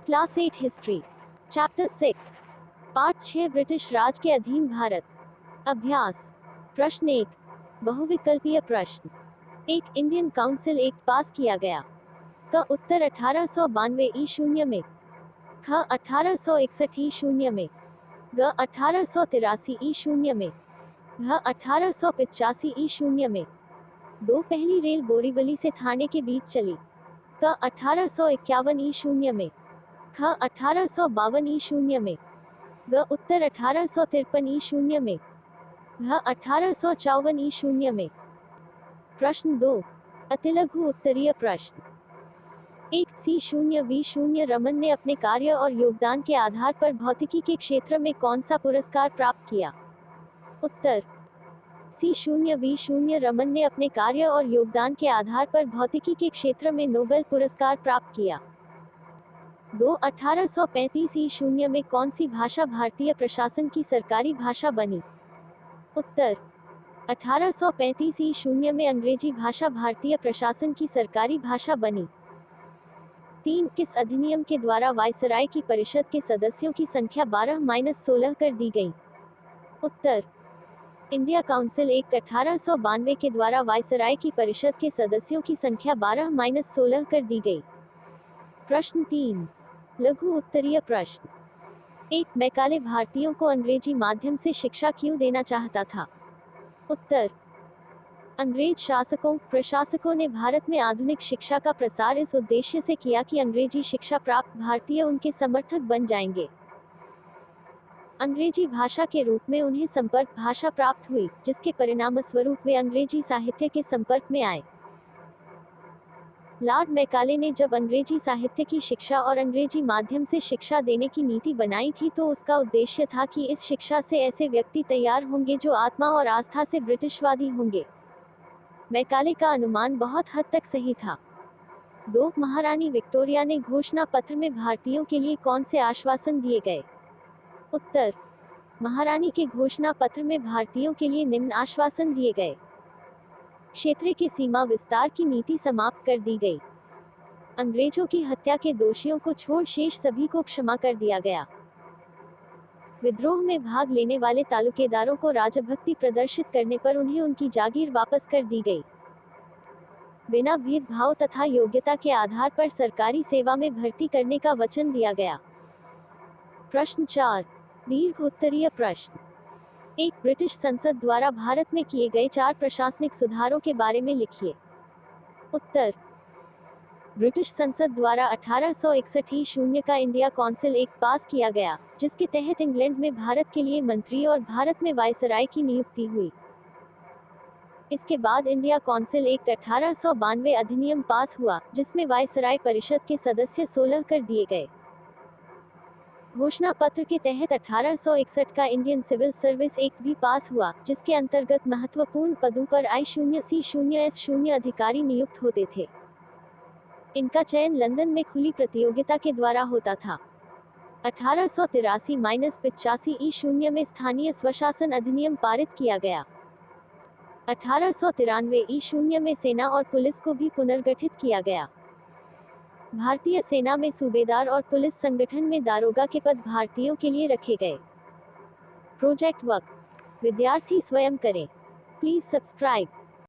Class 8 history chapter 6 part 6 British Raj के अधीन भारत। अभ्यास प्रश्न 1 बहुविकल्पीय प्रश्न। एक इंडियन काउंसिल एक्ट पास किया गया। का उत्तर 1892 ई शून्य में, ख 1861 ई शून्य में, ग 1883 ई शून्य में, घ 1885 ई शून्य में। दो पहली रेल बोरीवली से थाने के बीच चली। क 1851 ई शून्य में, ख 1852 ई शून्य में, ग उत्तर 1853 ई शून्य में, घ 1854 ई शून्य में। प्रश्न 2 अतिलघु उत्तरीय प्रश्न। एक C0 V0 रमन ने अपने कार्य और योगदान के आधार पर भौतिकी के क्षेत्र में कौन सा पुरस्कार प्राप्त किया? उत्तर C0 V0 रमन ने अपने कार्य और योगदान के आधार पर भौतिकी के क्षेत्र में नोबेल पुरस्कार प्राप्त किया। 2 1835 ई शून्य में कौन सी भाषा भारतीय प्रशासन की सरकारी भाषा बनी? उत्तर 1835 ई शून्य में अंग्रेजी भाषा भारतीय प्रशासन की सरकारी भाषा बनी। 3 किस अधिनियम के द्वारा वायसराय की परिषद के सदस्यों की संख्या 12-16 कर दी गई? उत्तर इंडिया काउंसिल एक्ट 1892 के द्वारा वायसराय की परिषद के सदस्यों की संख्या 12-16 कर दी गई। प्रश्न 3 लघु उत्तरीय प्रश्न। एक मैकाले भारतीयों को अंग्रेजी माध्यम से शिक्षा क्यों देना चाहता था? उत्तर अंग्रेज शासकों प्रशासकों ने भारत में आधुनिक शिक्षा का प्रसार इस उद्देश्य से किया कि अंग्रेजी शिक्षा प्राप्त भारतीय उनके समर्थक बन जाएंगे। अंग्रेजी भाषा के रूप में उन्हें संपर्क भाषा प्राप्त हुई, जिसके परिणामस्वरूप वे अंग्रेजी साहित्य के संपर्क में आए। लॉर्ड मैकाले ने जब अंग्रेजी साहित्य की शिक्षा और अंग्रेजी माध्यम से शिक्षा देने की नीति बनाई थी तो उसका उद्देश्य था कि इस शिक्षा से ऐसे व्यक्ति तैयार होंगे जो आत्मा और आस्था से ब्रिटिशवादी होंगे। मैकाले का अनुमान बहुत हद तक सही था। 2 महारानी विक्टोरिया ने घोषणा पत्र में भारतीयों के लिए कौन से आश्वासन दिए गए? उत्तर महारानी के घोषणा पत्र में भारतीयों के लिए निम्न आश्वासन दिए गए। क्षेत्र के सीमा विस्तार की नीति समाप्त कर दी गई। अंग्रेजों की हत्या के दोषियों को छोड़ शेष सभी को क्षमा कर दिया गया। विद्रोह में भाग लेने वाले तालुकेदारों को राजभक्ति प्रदर्शित करने पर उन्हें उनकी जागीर वापस कर दी गई। बिना भेदभाव तथा योग्यता के आधार पर सरकारी सेवा में भर्ती करने का वचन दिया गया। प्रश्न 4 दीर्घ उत्तरीय प्रश्न। एक ब्रिटिश संसद द्वारा भारत में किए गए 4 प्रशासनिक सुधारों के बारे में लिखिए। उत्तर ब्रिटिश संसद द्वारा 1861 ई शून्य का इंडिया काउंसिल एक्ट पास किया गया, जिसके तहत इंग्लैंड में भारत के लिए मंत्री और भारत में वायसराय की नियुक्ति हुई। इसके बाद इंडिया काउंसिल एक्ट 1892 अधिनियम पास हुआ, जिसमें वायसराय परिषद के सदस्य 16 कर दिए गए। घोषणा पत्र के तहत 1861 का इंडियन सिविल सर्विस एक्ट भी पास हुआ, जिसके अंतर्गत महत्वपूर्ण पदों पर I0 C0 S0 अधिकारी नियुक्त होते थे। इनका चयन लंदन में खुली प्रतियोगिता के द्वारा होता था। 1883-85 ई शून्य में स्थानीय स्वशासन अधिनियम पारित किया गया। 1893 ई शून्य में सेना और पुलिस को भी पुनर्गठित किया गया। भारतीय सेना में सूबेदार और पुलिस संगठन में दारोगा के पद भारतीयों के लिए रखे गए। प्रोजेक्ट वर्क विद्यार्थी स्वयं करें। Please subscribe.